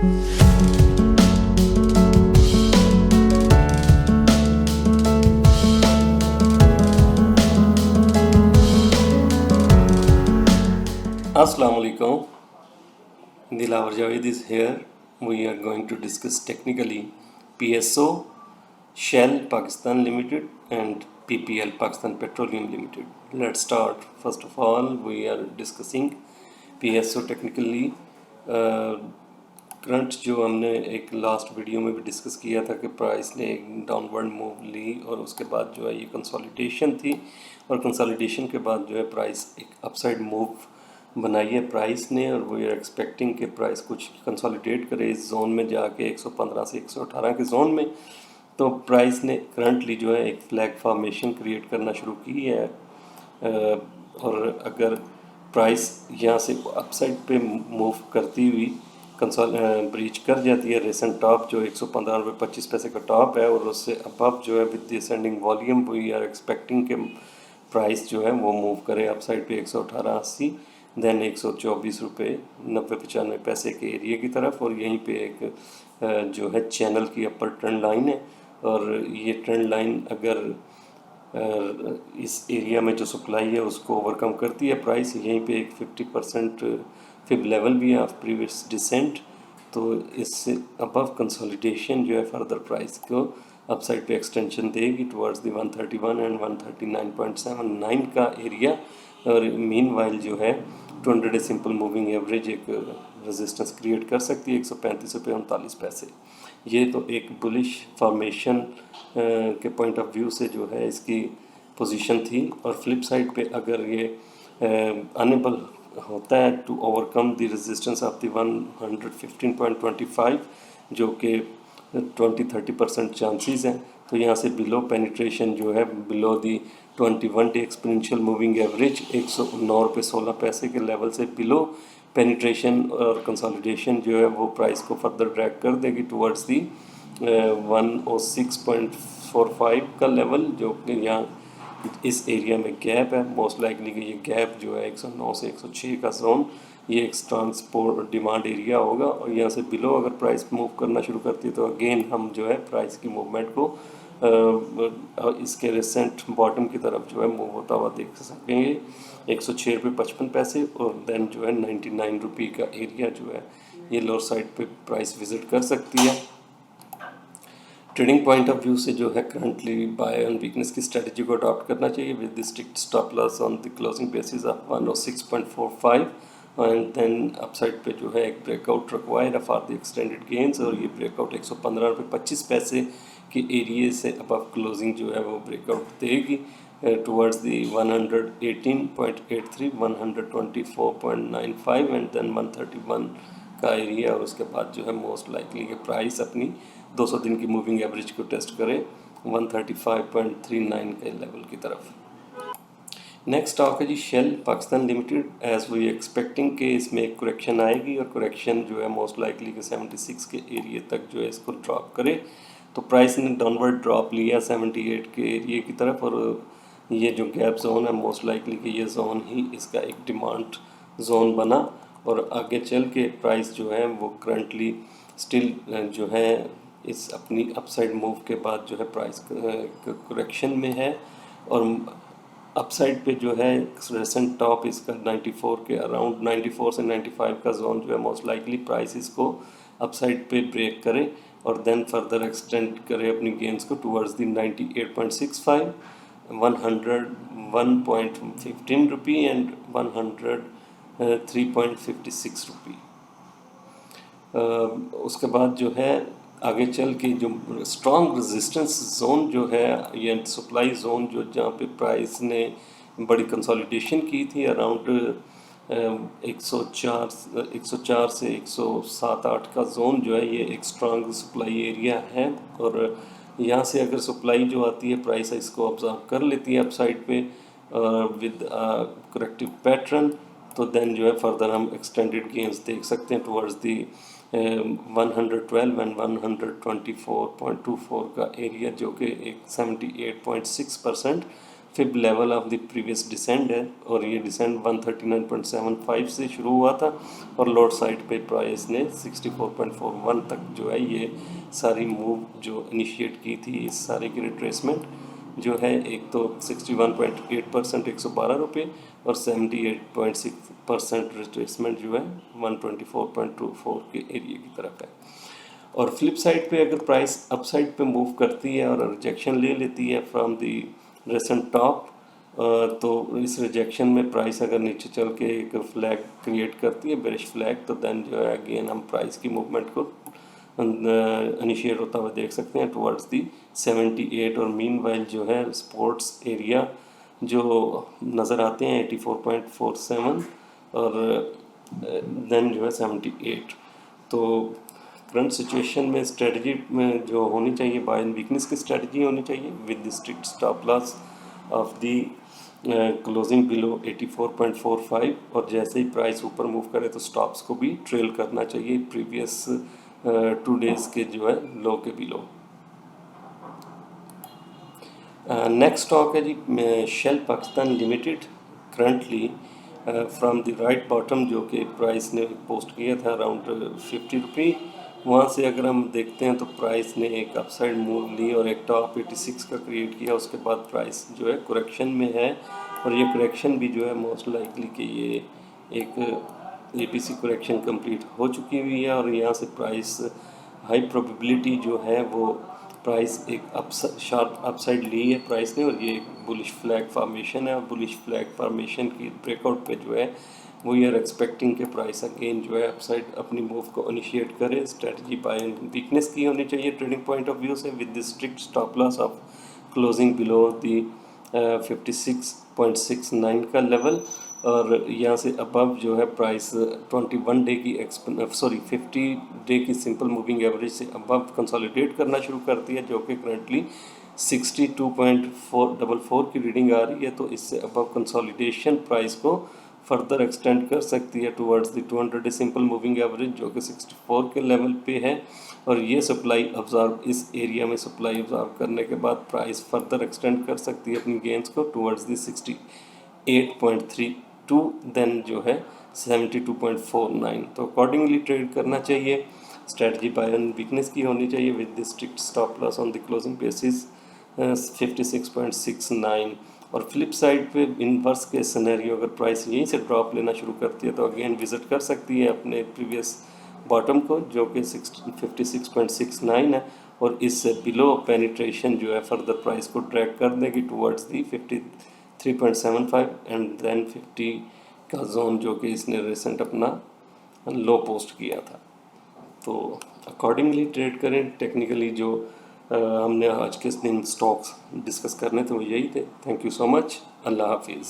Assalamu alaikum. Dilawar Javed is here. We are going to discuss technically PSO, Shell Pakistan Limited and PPL Pakistan Petroleum Limited. Let's start. First of all, we are discussing PSO technically. Current जो हमने एक last video में भी discuss किया था कि price ने एक डाउनवर्ड मूव ली और उसके बाद जो है ये कंसोलिडेशन थी और कंसोलिडेशन के बाद जो है प्राइस एक अपसाइड मूव बनाई है प्राइस ने और वी आर एक्सपेक्टिंग कि प्राइस कुछ कंसोलिडेट करे इस जोन में जाके 115 से 118 के जोन में। तो प्राइस ने करंटली जो है एक फ्लैग फॉर्मेशन क्रिएट करना शुरू की है और अगर प्राइस यहाँ से अपसाइड पे मूव करती हुई कंसोल ब्रीच कर जाती है रिसेंट टॉप जो 115 रुपये 25 पैसे का टॉप है और उससे अबव जो है with descending volume we are expecting के प्राइस जो है वो मूव करे अपसाइड पे 118.80 देन 124 रुपये 90-95 पैसे के एरिया की तरफ और यहीं पे एक जो है चैनल की अपर ट्रेंड लाइन है और ये ट्रेंड लाइन अगर इस एरिया में जो सप्लाई है उसको ओवरकम करती है प्राइस यहीं पे एक 50% फिब लेवल भी है ऑफ प्रीवियस डिसेंट। तो इससे अबव कंसोलिडेशन जो है फर्दर प्राइस को अपसाइड पे एक्सटेंशन देगी टुवर्ड्स द 131 एंड 139.79 का एरिया और मीन वाइल जो है 200 डे सिंपल मूविंग एवरेज एक रेजिस्टेंस क्रिएट कर सकती है 135 रुपये 39 पैसे। ये तो एक बुलिश फॉर्मेशन के पॉइंट ऑफ व्यू से जो है इसकी पोजीशन थी और फ्लिप साइड पे अगर ये अनेबल होता है to overcome the resistance of the 115.25 जो कि 20-30% चांसेस हैं तो यहाँ से बिलो पेनिट्रेशन जो है below the 21 day exponential moving average 109 रुपये 16 पैसे के लेवल से बिलो पेनिट्रेशन और कंसोलिडेशन जो है वो प्राइस को फर्दर ड्रैग कर देगी टुवर्ड्स दी 106.45 का लेवल जो कि यहाँ इस एरिया में गैप है मोस्ट लाइकली कि ये गैप जो है 109 से 106 का जोन ये एक ट्रांसपोर्ट डिमांड एरिया होगा और यहाँ से बिलो अगर प्राइस मूव करना शुरू करती है तो अगेन हम जो है प्राइस की मूवमेंट को इसके रिसेंट बॉटम की तरफ जो है मूव होता हुआ देख सकेंगे 106 रुपये 55 पैसे और देन जो है 99 रुपये का एरिया जो है ये लोअर साइड पे प्राइस विजिट कर सकती है। ट्रेडिंग पॉइंट ऑफ व्यू से जो है करंटली बाय ऑन वीकनेस की स्ट्रेटजी को अडॉप्ट करना चाहिए with the strict stop loss on the closing basis of 106.45 and then upside पे जो है एक ब्रेकआउट रिक्वायर्ड है फॉर द एक्सटेंडेड गेंस और ये ब्रेकआउट 115 रुपये 25 पैसे के एरिया से अबव क्लोजिंग जो है वो ब्रेकआउट देगी टुवर्ड्स द 118.83 124.95 एंड देन 131 का एरिया और उसके बाद जो है मोस्ट लाइकली कि प्राइस अपनी 200 दिन की मूविंग एवरेज को टेस्ट करे 135.39 के लेवल की तरफ। नेक्स्ट स्टॉक है जी Shell Pakistan limited as we expecting कि इसमें एक करेक्शन आएगी और करेक्शन जो है मोस्ट लाइकली कि 76 के एरिया तक जो है इसको ड्रॉप करे तो प्राइस ने डाउनवर्ड ड्रॉप लिया 78 के एरिया की तरफ और ये जो गैप जोन है मोस्ट लाइकली कि ये जोन ही इसका एक डिमांड जोन बना और आगे चल के प्राइस जो है वो करंटली स्टिल जो है इस अपनी अपसाइड मूव के बाद जो है प्राइस करेक्शन में है और अपसाइड पे जो है रिसेंट टॉप इसका 94 के अराउंड 94 से 95 का जोन जो है मोस्ट लाइकली प्राइस इसको अपसाइड पे ब्रेक करे और देन फर्दर एक्सटेंड करे अपनी गेंस को टुवर्ड्स द 98.65 101.15 रुपी एंड 103.56 रुपी। उसके बाद जो है आगे चल के जो स्ट्रॉन्ग रेजिस्टेंस जोन जो है ये सप्लाई जोन जो जहाँ पे प्राइस ने बड़ी कंसोलिडेशन की थी अराउंड 104 से 107-8 का जोन जो है ये एक स्ट्रॉन्ग सप्लाई एरिया है और यहाँ से अगर सप्लाई जो आती है प्राइस इसको ऑब्जर्व कर लेती है अपसाइड पे विद करेक्टिव पैटर्न तो देन जो है फर्दर हम एक्सटेंडेड गेंस देख सकते हैं टुवर्ड्स दी 112 एंड 124.24 का एरिया जो कि एक 78.6% fifth level of the previous descend है और ये डिसेंड 139.75 से शुरू हुआ था और लोड साइड पे प्राइस ने 64.41 तक जो है ये सारी मूव जो इनिशिएट की थी, इस सारे की रिट्रेसमेंट जो है एक तो 61.8% 112 रुपये और 78.6% रिट्रेसमेंट जो है 124.24 के एरिया की तरफ है। और फ्लिप साइड पे अगर प्राइस अपसाइड पे मूव करती है और रिजेक्शन ले लेती है फ्रॉम दी रेसेंट टॉप, तो इस रिजेक्शन में प्राइस अगर नीचे चल के एक फ्लैग क्रिएट करती है, बेरिश फ्लैग, तो देन जो है अगेन हम प्राइस की मूवमेंट को इनिशिएट होता हुआ देख सकते हैं टुवर्ड्स दी 78। और मीनवाइल जो है स्पोर्ट्स एरिया जो नज़र आते हैं 84.47 और देन जो है 78। तो करंट सिचुएशन में स्ट्रेटजी में जो होनी चाहिए बाय एंड वीकनेस की स्ट्रेटजी होनी चाहिए with the strict stop loss of the closing below 84.45 और जैसे ही प्राइस ऊपर मूव करे तो स्टॉप्स को भी ट्रेल करना चाहिए प्रीवियस 2 डेज के जो है लो के बिलो। नेक्स्ट स्टॉक है जी Shell Pakistan limited. Currently from the right bottom जो कि प्राइस ने पोस्ट किया था अराउंड 50 रुपये, वहाँ से अगर हम देखते हैं तो प्राइस ने एक अपसाइड मूव ली और एक टॉप 86 का क्रिएट किया। उसके बाद प्राइस जो है करेक्शन में है और ये करेक्शन भी जो है मोस्ट लाइकली कि ये एक ABC करेक्शन कंप्लीट हो चुकी हुई है और यहाँ से प्राइस हाई प्रोबेबिलिटी जो है वो प्राइस एक शार्प अपसाइड ली है प्राइस ने और ये एक बुलिश फ्लैग फॉर्मेशन है। और बुलिश फ्लैग फॉर्मेशन की ब्रेकआउट पे जो है वी आर एक्सपेक्टिंग के प्राइस अगेन जो है अपसाइड अपनी मूव को इनिशिएट करे। स्ट्रेटजी बाय एंड वीकनेस की होनी चाहिए ट्रेडिंग पॉइंट ऑफ व्यू से with the strict stop loss of closing below the 56.69 का लेवल और यहाँ से अबव जो है प्राइस 21 डे की 50 डे की सिंपल मूविंग एवरेज से अबव कंसोलिडेट करना शुरू करती है जो कि करंटली 62.444 की रीडिंग आ रही है। तो इससे अबव कंसोलिडेशन प्राइस को फर्दर एक्सटेंड कर सकती है towards the 200 day simple moving average जो कि 64 के लेवल पे है और ये सप्लाई ऑब्जर्व इस एरिया में सप्लाई ऑब्जर्व करने के बाद प्राइस फर्दर एक्सटेंड कर सकती है अपनी गेंस को टुवर्ड्स द 68.32 देन जो है 72.49। तो अकॉर्डिंगली ट्रेड करना चाहिए। स्ट्रेटजी बाय एंड वीकनेस की होनी चाहिए with the strict stop loss on the closing basis 56.69। और फ्लिप साइड पे इनवर्स के सिनेरियो अगर प्राइस यहीं से ड्रॉप लेना शुरू करती है तो अगेन विजिट कर सकती है अपने प्रीवियस बॉटम को जो कि 56.69 है और इससे बिलो पेनिट्रेशन जो है फर्दर प्राइस को ड्रैग कर देगी टुवर्ड्स दी 53.75 एंड देन 50 का जोन जो कि इसने रिसेंट अपना लो पोस्ट किया था। तो अकॉर्डिंगली ट्रेड करें। टेक्निकली जो हमने आज के दिन स्टॉक्स डिस्कस करने थे वो यही थे। Thank you so much. Allah हाफिज़।